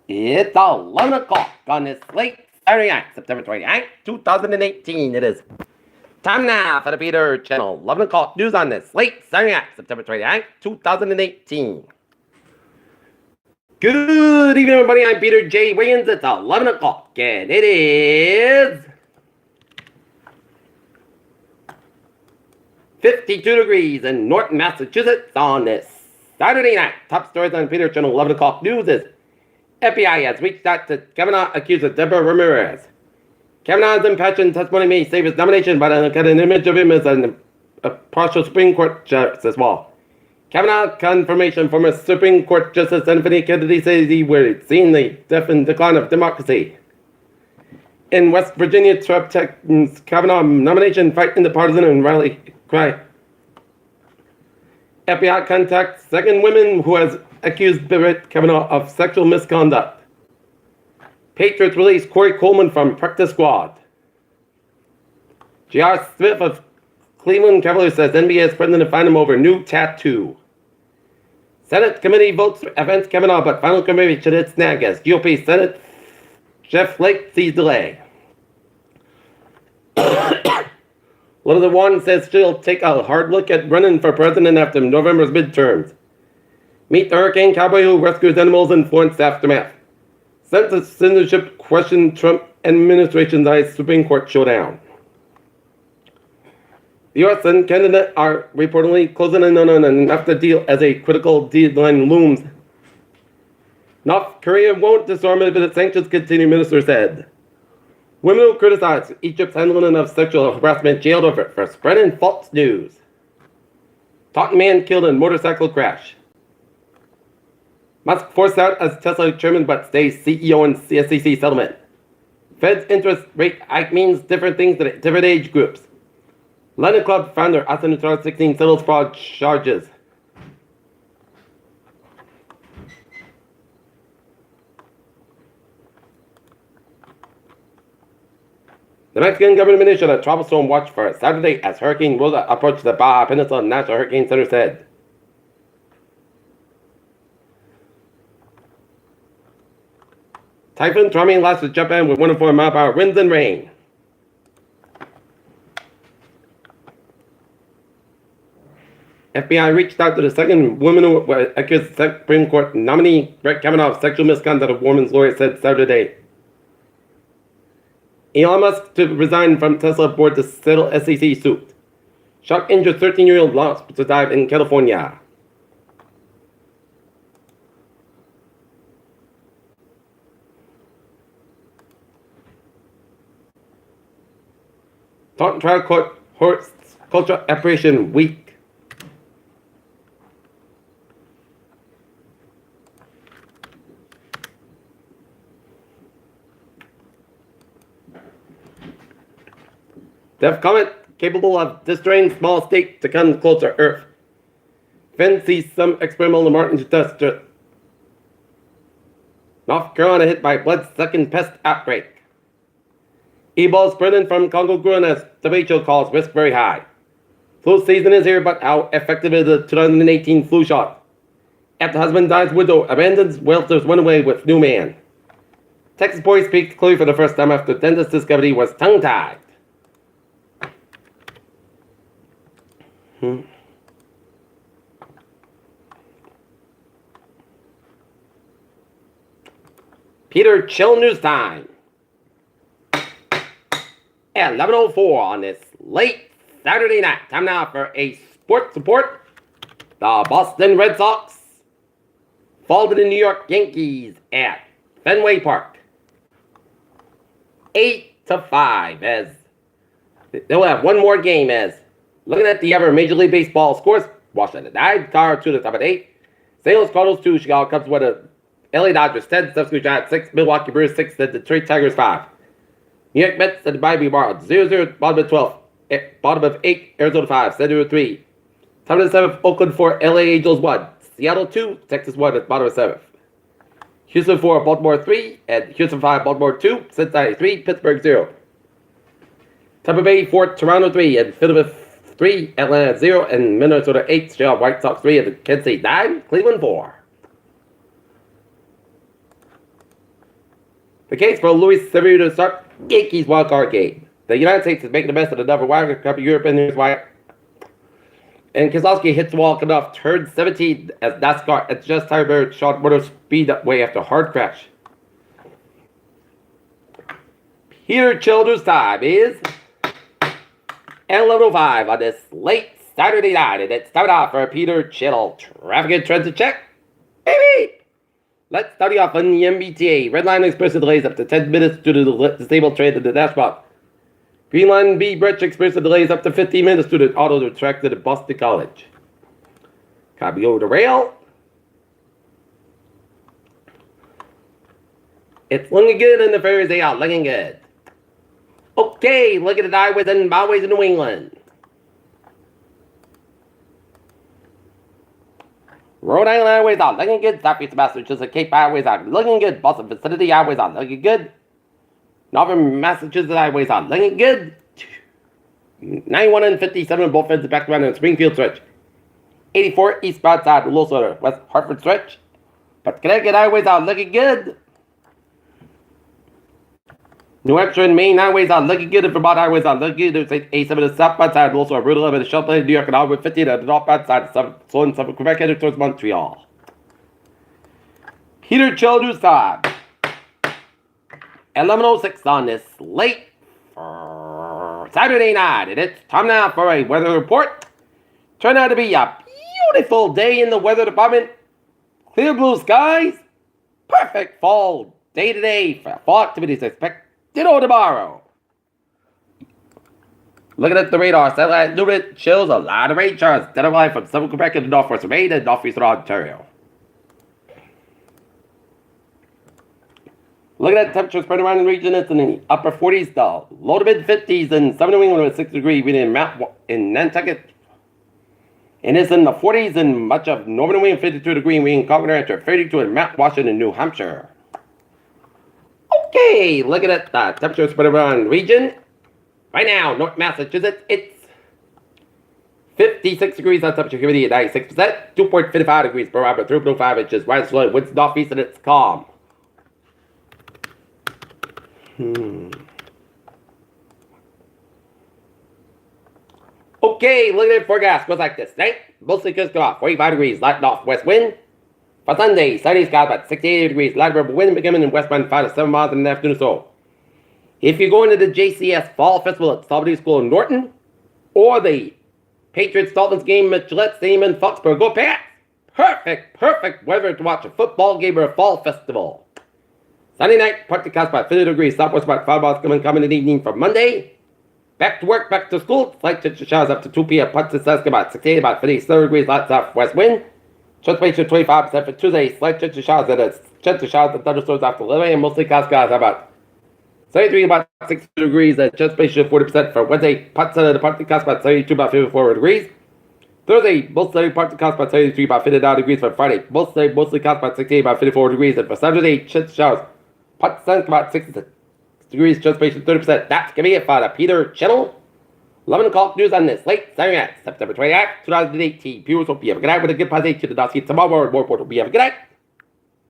It's 11 o'clock on this late Saturday night, September 29th, 2018. It is time now for the Peter Channel. 11 o'clock news on this late Saturday night, September 29th, 2018. Good evening, everybody. I'm Peter J. Wiggins. It's 11 o'clock, and it is 52 degrees in Norton, Massachusetts on this Saturday night. Top stories on Peter Channel 11 o'clock news is FBI has reached out to Kavanaugh accuser Deborah Ramirez. Kavanaugh's impassioned testimony may save his nomination, but I got an image of him as a partial Supreme Court justice as well. Kavanaugh confirmation from a Supreme Court Justice Anthony Kennedy says he will see the death and decline of democracy. In West Virginia, Trump Texans Kavanaugh nomination fight in the partisan and rally cry. FBI contacts second woman who has accused Brett Kavanaugh of sexual misconduct. Patriots release Corey Coleman from practice squad. J.R. Smith of Cleveland Cavaliers says NBA is threatening to find him over new tattoo. Senate committee votes against Kavanaugh, but final committee should hit snag as GOP Senate Jeff Flake sees delay. Elizabeth Warren says she'll take a hard look at running for president after November's midterms. Meet the hurricane cowboy who rescues animals in Florence aftermath. Censorship question Trump administration's Supreme Court showdown. The U.S. and Canada are reportedly closing in on an NAFTA deal as a critical deadline looms. North Korea won't disarm it, but its sanctions continue, minister said. Women who criticize Egypt's handling of sexual harassment jailed over it for spreading false news. Taunton man killed in motorcycle crash. Musk forced out as Tesla chairman but stays CEO in SEC settlement. Fed's interest rate hike means different things to different age groups. London Club founder Austin 2016 settles fraud charges. The Mexican government issued a tropical storm watch for Saturday as Hurricane Rosa approached the Baja Peninsula. National Hurricane Center said. Typhoon Trami lasted Japan with 104 mile-per-hour winds and rain. FBI reached out to the second woman who accused Supreme Court nominee Brett Kavanaugh of sexual misconduct, a woman's lawyer said Saturday. Elon Musk to resign from Tesla board to settle SEC suit. Shock injured 13-year-old lost to die in California. Taunton trial court hosts cultural appropriation week. Def Comet capable of destroying small state to come closer to Earth. Finn sees some experimental Martin test. North Carolina hit by blood-sucking pest outbreak. Ebola spreading from Congo growing as WHO calls risk very high. Flu season is here, but how effective is the 2018 flu shot? After husband dies, widow abandons, welfers run away with new man. Texas boy speaks clearly for the first time after dentist discovered he was tongue-tied. Peter Chill News Time. At 11:04 on this late Saturday night. Time now for a sports report. The Boston Red Sox fall to the New York Yankees at Fenway Park. 8-5 as they'll have one more game as looking at the ever Major League Baseball scores. Washington died, Car 2 to top at 8. St. Louis Cardinals 2, Chicago Cubs 1 to LA Dodgers 10, Stephen Giants 6, Milwaukee Brewers 6, the Detroit Tigers 5. New York Mets at the Bayou Barred 0-0, bottom of 12, bottom of 8, Arizona 5, San Diego 3. Top of the 7th, Oakland 4, LA Angels 1, Seattle 2, Texas 1 at the bottom of 7th. Houston 4, Baltimore 3, and Houston 5, Baltimore 2, Cincinnati 3, Pittsburgh 0. Tampa Bay 4, Toronto 3, and Philadelphia 3, Atlanta 0, and Minnesota 8, Chicago White Sox 3, and Kansas City 9, Cleveland 4. The case for Luis Severino to start Yankees wildcard game. The United States is making the best of the double wild card Europe and there's why. And Keselowski hits the wall enough, turn 17 as NASCAR at just tiebreaker shot motor speed way after hard crash. Peter Childers' time is 11:05 on this late Saturday night, and it's time off for Peter Chittle. Traffic and transit check, baby. Let's start off on the MBTA. Red line express delays up to 10 minutes due to the disabled train to the dashboard. Green line B bridge express delays up to 15 minutes due to auto track to the Boston College. Copy over the rail. It's looking good in the ferries, they are looking good. Okay, look at the highways and byways in New England. Rhode Island highways are looking good. Southeast Massachusetts Cape highways are looking good. Boston vicinity highways are looking good. Northern Massachusetts highways are looking good. 91 and 57 both ends of back around in Springfield stretch. 84 eastbound side of Louisville, West Hartford stretch. But Connecticut highways are looking good. New Hampshire and Maine highways are looking good, and Vermont highways are looking good. There's 87 to the southbound side, also a Route 11 to Champlain, New York, and Highway 50 to the northbound side, Southern Quebec, headed towards Montreal. Peter Childers' time. 11:06 on this late Saturday night, and it's time now for a weather report. Turned out to be a beautiful day in the weather department. Clear blue skies. Perfect fall day today for fall activities expected tomorrow. Looking at the radar, satellite unit shows a lot of rain showers identified from southern Quebec and northwestern Maine and northeastern Ontario. Looking at temperature spread around the region, it's in the upper 40s to low to mid 50s in southern New England with 6 degrees in Nantucket. And it's in the 40s in much of northern New England, 52 degrees in Concord, 32 in Mount Washington, New Hampshire. Okay, looking at the temperature spread around the region. Right now, North Massachusetts, it's 56 degrees on temperature, humidity at 96%, 2.55 degrees per hour, 3.05 inches, right slow, winds northeast, and it's calm. Okay, look at the forecast. Goes like this. Tonight, mostly clear off, 45 degrees, light northwest wind. For Sunday, sunny skies about 68 degrees, light variable wind becoming in westbound 5 to 7 miles in the afternoon or so. If you're going to the JCS Fall Festival at Salvador School in Norton, or the Patriots Dolphins game at Gillette Stadium in Foxborough, go Pats! Perfect weather to watch a football game or a fall festival. Sunday night, partly clouds about 50 degrees, southwest about 5 miles coming in the evening for Monday. Back to work, back to school, slight chance of showers up to 2 p.m. Partly clouds about 68, about 57 degrees, light southwest wind. Chance of 25% for Tuesday, slight chance of showers and thunderstorms after 11 a.m. Mostly clouds about 73, about 60 degrees, and chance of 40% for Wednesday. Partly clouds about 72, about 54 degrees. Thursday, mostly partly clouds about 73, about 59 degrees for Friday. Mostly clouds about 68, about 54 degrees, and for Saturday, chance of showers. Part sun about 66 degrees, transpiration 30%. That's going to be it for the Peter Chittle 11 o'clock news on this late Saturday night, September 28th, 2018. Viewers, hope you have a good night with a good positive to the Nazi tomorrow. More important, hope you have a good night.